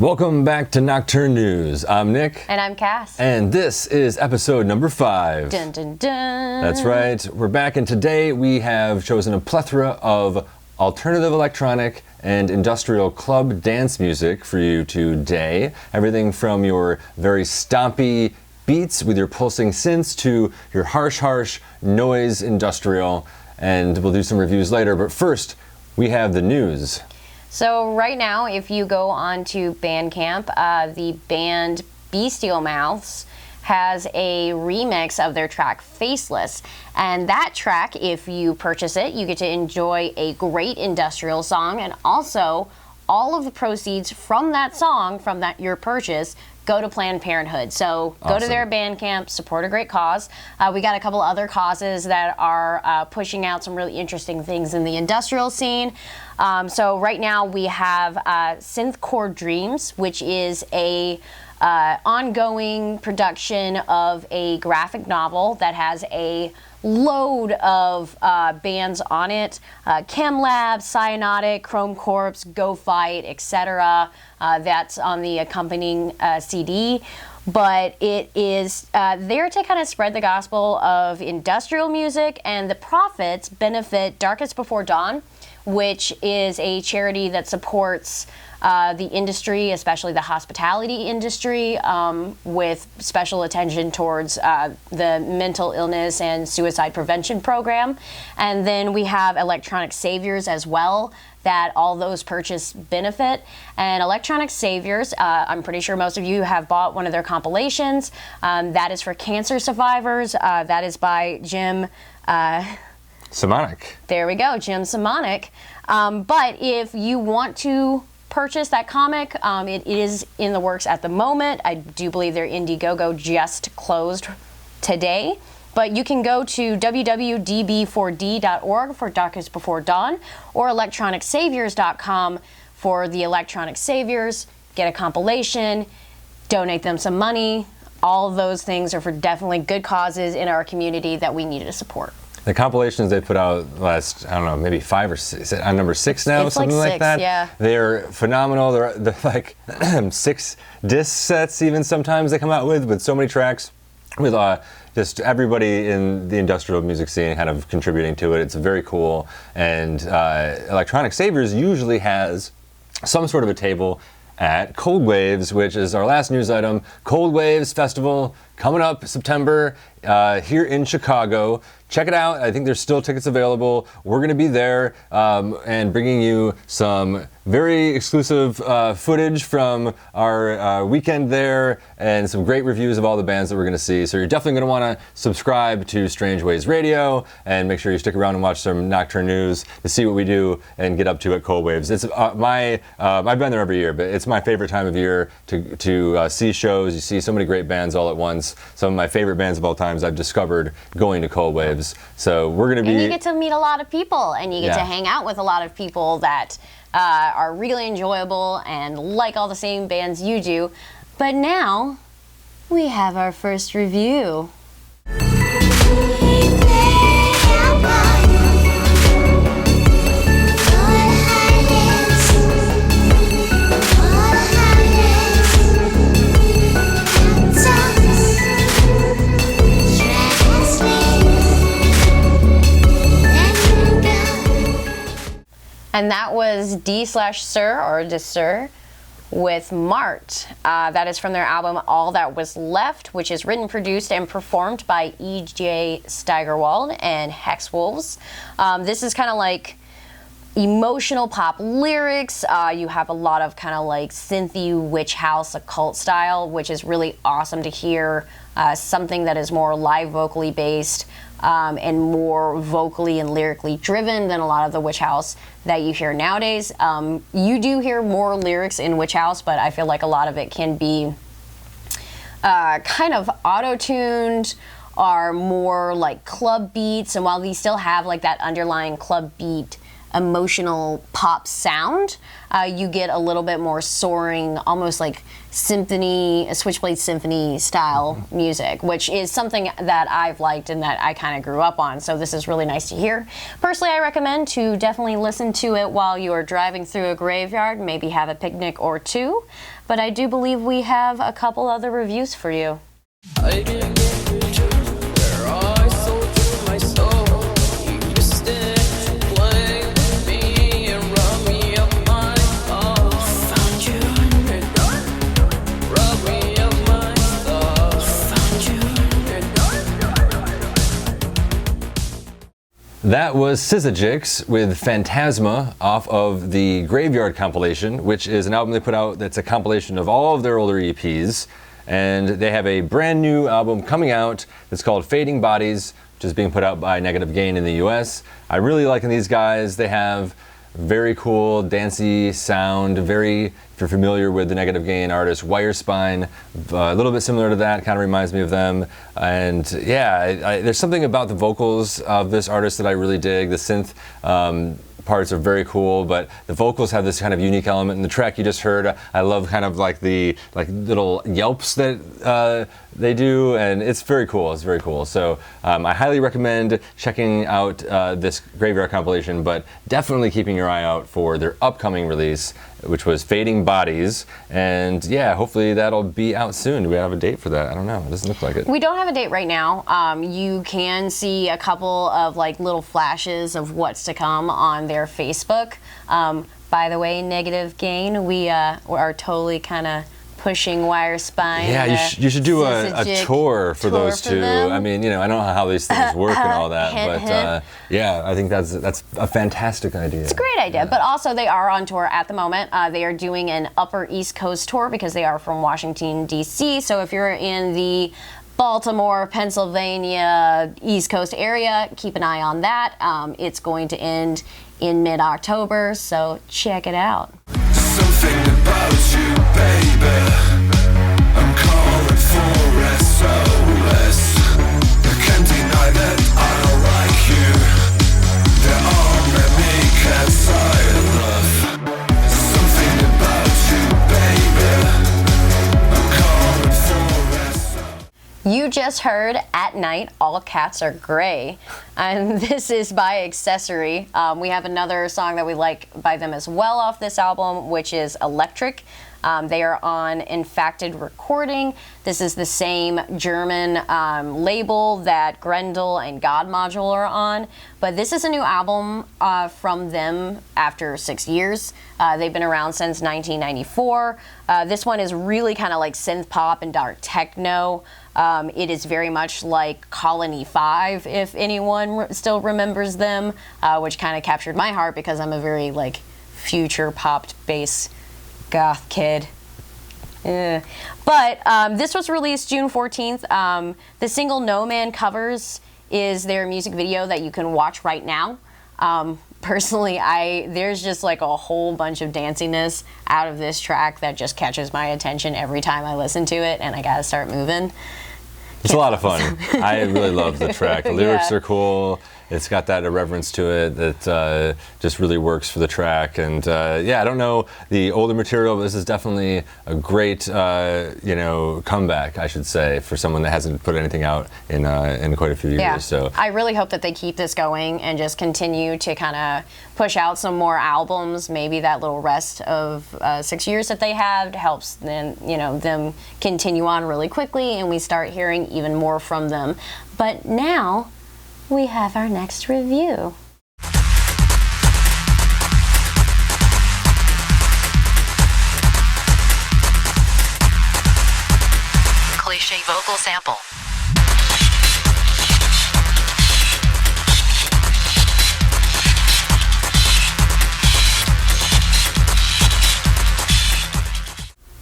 Welcome back to Nocturne News. I'm Nyq. And I'm Cass. And this is episode number 5. Dun, dun, dun. That's right. We're back, and today we have chosen a plethora of alternative electronic and industrial club dance music for you today. Everything from your very stompy beats with your pulsing synths to your harsh noise industrial. And we'll do some reviews later. But first, we have the news. So right now, if you go onto Bandcamp, the band Bestial Mouths has a remix of their track Faceless. And that track, if you purchase it, you get to enjoy a great industrial song, and also all of the proceeds from that song, from your purchase, go to Planned Parenthood. So go to their Bandcamp, support a great cause. We got a couple other causes that are pushing out some really interesting things in the industrial scene. So right now we have Synthcore Dreams, which is a ongoing production of a graphic novel that has a load of bands on it. ChemLab, Cyanotic, Chrome Corpse, Go Fight, etc. That's on the accompanying CD. But it is there to kind of spread the gospel of industrial music, and the profits benefit Darkest Before Dawn, which is a charity that supports the industry, especially the hospitality industry, with special attention towards the mental illness and suicide prevention program. And then we have Electronic Saviors as well, that all those purchase benefit. And Electronic Saviors, I'm pretty sure most of you have bought one of their compilations. That is for cancer survivors. That is by Jim Simonic. There we go, Jim Simonic. But if you want to purchase that comic, it is in the works at the moment. I do believe their Indiegogo just closed today. But you can go to www.db4d.org for Darkest Before Dawn, or electronicsaviors.com for the Electronic Saviors. Get a compilation, donate them some money. All of those things are for definitely good causes in our community that we need to support. The compilations they put out last, I don't know, maybe 5 or 6, is it on number 6 now, it's something like 6, like that? Yeah. They're phenomenal. They're like 6 disc sets even sometimes they come out with so many tracks, with just everybody in the industrial music scene kind of contributing to it. It's very cool. And Electronic Saviors usually has some sort of a table at Cold Waves, which is our last news item. Cold Waves Festival coming up September here in Chicago. Check it out. I think there's still tickets available. We're going to be there and bringing you some very exclusive footage from our weekend there, and some great reviews of all the bands that we're going to see. So you're definitely going to want to subscribe to Strange Ways Radio, and make sure you stick around and watch some Nocturne News to see what we do and get up to at Cold Waves. It's I've been there every year, but it's my favorite time of year to see shows. You see so many great bands all at once. Some of my favorite bands of all times I've discovered going to Cold Waves. So we're going to be... And you get to meet a lot of people, and you get to hang out with a lot of people that are really enjoyable and like all the same bands you do. But now, we have our first review. And that was D/Sir, or Sir, with Mart. That is from their album All That Was Left, which is written, produced, and performed by E.J. Steigerwald and Hex Wolves. This is kind of like emotional pop lyrics. You have a lot of kind of like synthy witch house occult style, which is really awesome to hear. Something that is more live vocally based and more vocally and lyrically driven than a lot of the witch house that you hear nowadays. You do hear more lyrics in witch house, but I feel like a lot of it can be kind of auto-tuned, are more like club beats. And while these still have like that underlying club beat emotional pop sound. You get a little bit more soaring, almost like symphony, a Switchblade symphony style music, which is something that I've liked and that I kind of grew up on. So this is really nice to hear. Personally, I recommend to definitely listen to it while you are driving through a graveyard, maybe have a picnic or two. But I do believe we have a couple other reviews for you. That was SYZYGYX with Fantasma off of the Graveyard compilation, which is an album they put out that's a compilation of all of their older EPs. And they have a brand new album coming out that's called Fading Bodies, which is being put out by Negative Gain in the US. I really like these guys. They have very cool, dancey sound, if you're familiar with the Negative Gain artist Wirespine, a little bit similar to that, kind of reminds me of them. And yeah, there's something about the vocals of this artist that I really dig. The synth parts are very cool, but the vocals have this kind of unique element. In the track you just heard, I love kind of like the little yelps that they do, and it's very cool. It's very cool. So I highly recommend checking out this Graveyard compilation, but definitely keeping your eye out for their upcoming release, which was Fading Bodies. And yeah, hopefully that'll be out soon. Do we have a date for that? I don't know. It doesn't look like it. We don't have a date right now. You can see a couple of like little flashes of what's to come on their Facebook. By the way, Negative Gain, we are totally kind of pushing Wirespine. Yeah, you should do a tour for those two. I mean, I don't know how these things work and all that, but yeah, I think that's a fantastic idea. It's a great idea, but also they are on tour at the moment. They are doing an Upper East Coast tour because they are from Washington, D.C. So if you're in the Baltimore, Pennsylvania, East Coast area, keep an eye on that. It's going to end in mid-October, so check it out. Something about you, baby. I'm calling for SOS. I can't deny that I don't like you. There are many cats I love. Something about you, baby. I'm calling for SOS. You just heard At Night, All Cats Are Gray. And this is by Accessory. We have another song that we like by them as well off this album, which is Electric. They are on Infacted Recording. This is the same German label that Grendel and God Module are on. But this is a new album from them after 6 years. They've been around since 1994. This one is really kind of like synth pop and dark techno. It is very much like Colony 5, if anyone still remembers them, which kind of captured my heart because I'm a very like future popped bass goth kid. But this was released June 14th. The single No Man Covers is their music video that you can watch right now. Personally, there's just like a whole bunch of danciness out of this track that just catches my attention every time I listen to it, and I gotta start moving. It's a lot of fun. I really love the track. The lyrics are cool. It's got that irreverence to it that just really works for the track. And yeah, I don't know the older material, but this is definitely a great, comeback, I should say, for someone that hasn't put anything out in quite a few years. Yeah. So I really hope that they keep this going and just continue to kind of push out some more albums. Maybe that little rest of 6 years that they had helps them continue on really quickly, and we start hearing even more from them. But now we have our next review. Cliche vocal sample.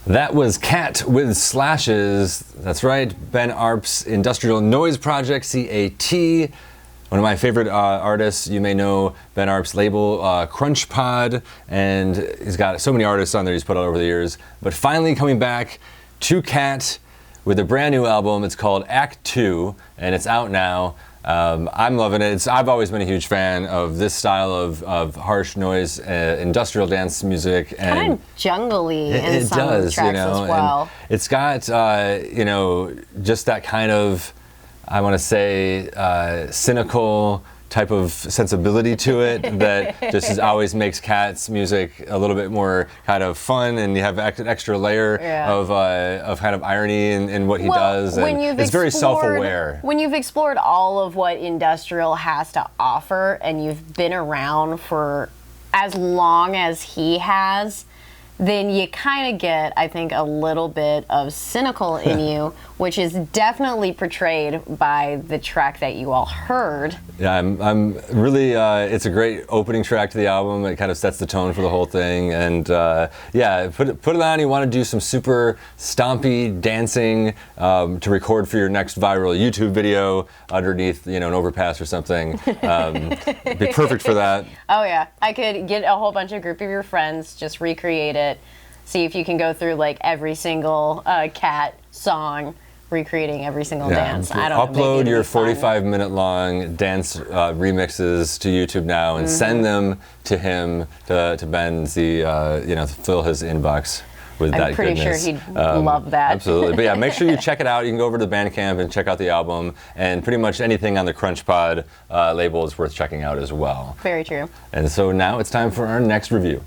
that was Cat with Slashes. That's right, Ben Arp's industrial noise project, CAT. One of my favorite artists. You may know Ben Arp's label, Crunch Pod, and he's got so many artists on there he's put out over the years. But finally coming back to Cat with a brand new album. It's called Act 2, and it's out now. I'm loving it. I've always been a huge fan of this style of harsh noise, industrial dance music, and kind of jungly in it some does, tracks you know, as well. and it's got you know, just that kind of, I want to say, cynical type of sensibility to it that just always makes Cat's music a little bit more kind of fun, and you have an extra layer of kind of irony in what he does, and it's very self-aware. When you've explored all of what industrial has to offer, and you've been around for as long as he has, then you kind of get, I think, a little bit of cynical in you, which is definitely portrayed by the track that you all heard. Yeah, I'm really, it's a great opening track to the album. It kind of sets the tone for the whole thing, and yeah, put it on. You want to do some super stompy dancing to record for your next viral YouTube video underneath, you know, an overpass or something. It'd be perfect for that. Oh yeah, I could get a whole bunch of group of your friends, just recreate it, see if you can go through like every single Cat song, recreating every single dance. I don't know. Upload your 45-minute long dance remixes to YouTube now and send them to him, to Ben, you know, fill his inbox with that goodness. I'm pretty sure he'd love that. Absolutely. But yeah, make sure you check it out. You can go over to the Bandcamp and check out the album, and pretty much anything on the CrunchPod label is worth checking out as well. Very true. And so now it's time for our next review.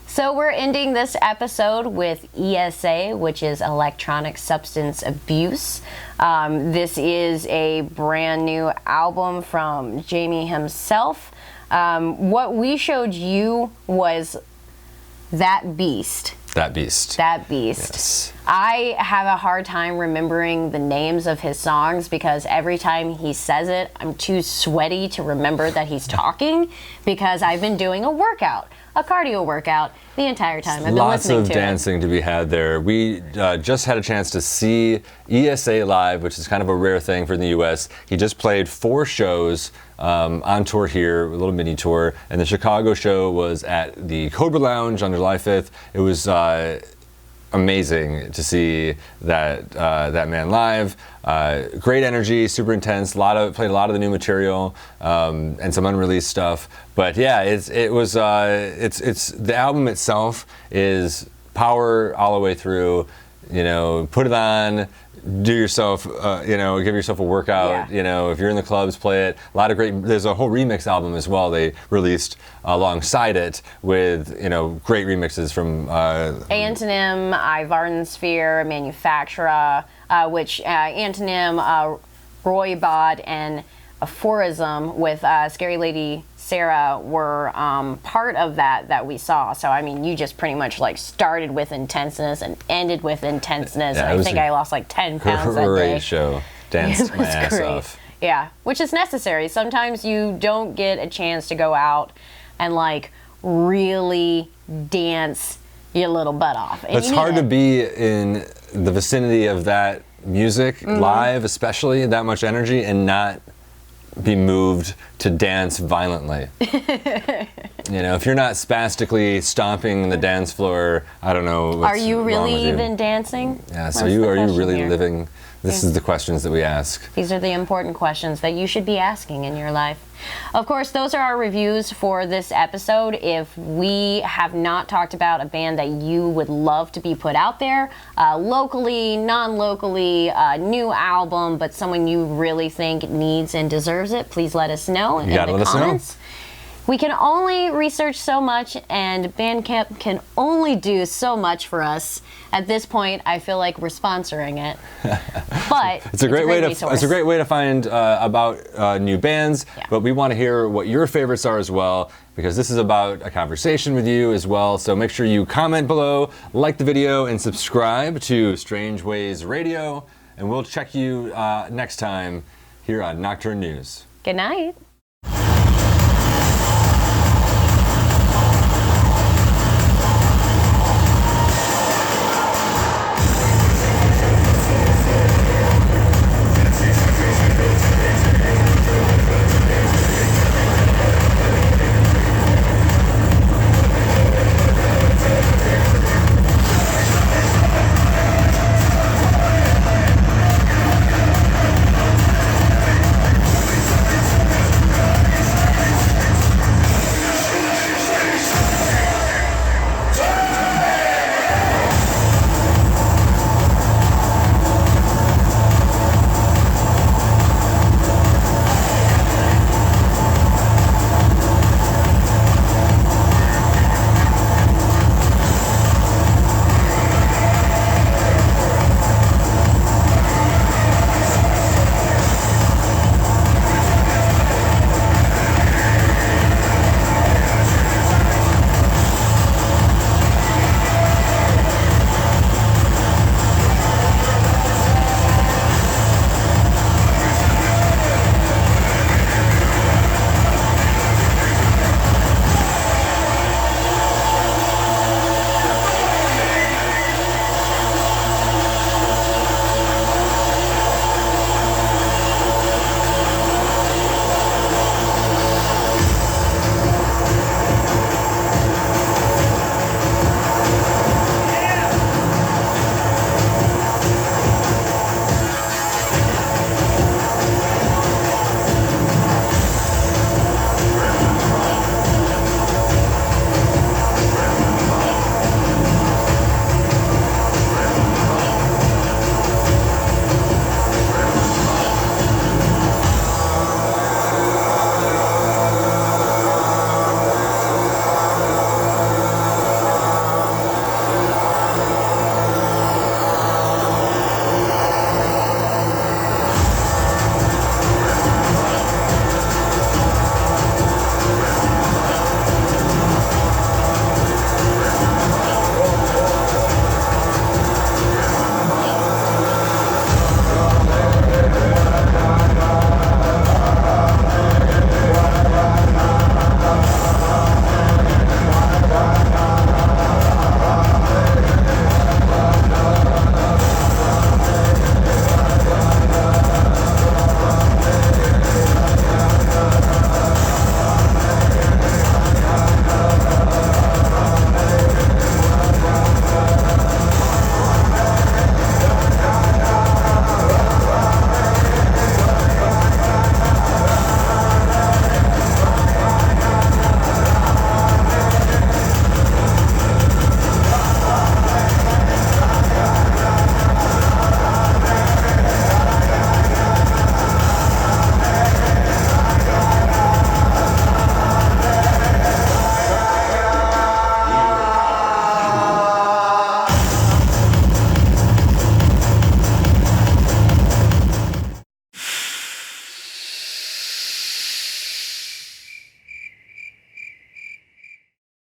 So we're ending this episode with ESA, which is Electronic Substance Abuse. This is a brand new album from Jamie himself. What we showed you was That Beast. That Beast. That Beast. Yes. I have a hard time remembering the names of his songs because every time he says it, I'm too sweaty to remember that he's talking because I've been doing a workout, a cardio workout, the entire time I've been listening to it. Lots of dancing to be had there. We just had a chance to see ESA live, which is kind of a rare thing for the US. He just played 4 shows on tour here, a little mini tour, and the Chicago show was at the Cobra Lounge on July 5th. It was amazing to see that man live. Great energy, super intense. Played a lot of the new material and some unreleased stuff. But yeah, it's the album itself is power all the way through. You know, put it on. Do yourself, you know, give yourself a workout. Yeah. You know, if you're in the clubs, play it. A lot of great. There's a whole remix album as well. They released alongside it with, you know, great remixes from Antonym, Vardensphere, Manufacturer, which Antonym, Roy Bod, and Aphorism with Scary Lady Sarah were part of that we saw. So I mean, you just pretty much like started with intenseness and ended with intenseness. Yeah, and I think I lost like 10 pounds that day. Great show. Danced my ass off. Yeah, which is necessary. Sometimes you don't get a chance to go out and like really dance your little butt off. And it's hard to be in the vicinity of that music live, especially that much energy, and not be moved to dance violently. You know, if you're not spastically stomping the dance floor, I don't know what's Are you really wrong with you. even dancing? Yeah, so That's the are you question really here. living? This is the questions that we ask. These are the important questions that you should be asking in your life. Of course, those are our reviews for this episode. If we have not talked about a band that you would love to be put out there, locally, non-locally, new album, but someone you really think needs and deserves it, please let us know in the comments. We can only research so much, and Bandcamp can only do so much for us. At this point, I feel like we're sponsoring it, but it's a great way to find about new bands. Yeah. But we want to hear what your favorites are as well, because this is about a conversation with you as well. So make sure you comment below, like the video, and subscribe to Strange Ways Radio. And we'll check you next time here on Nocturne News. Good night.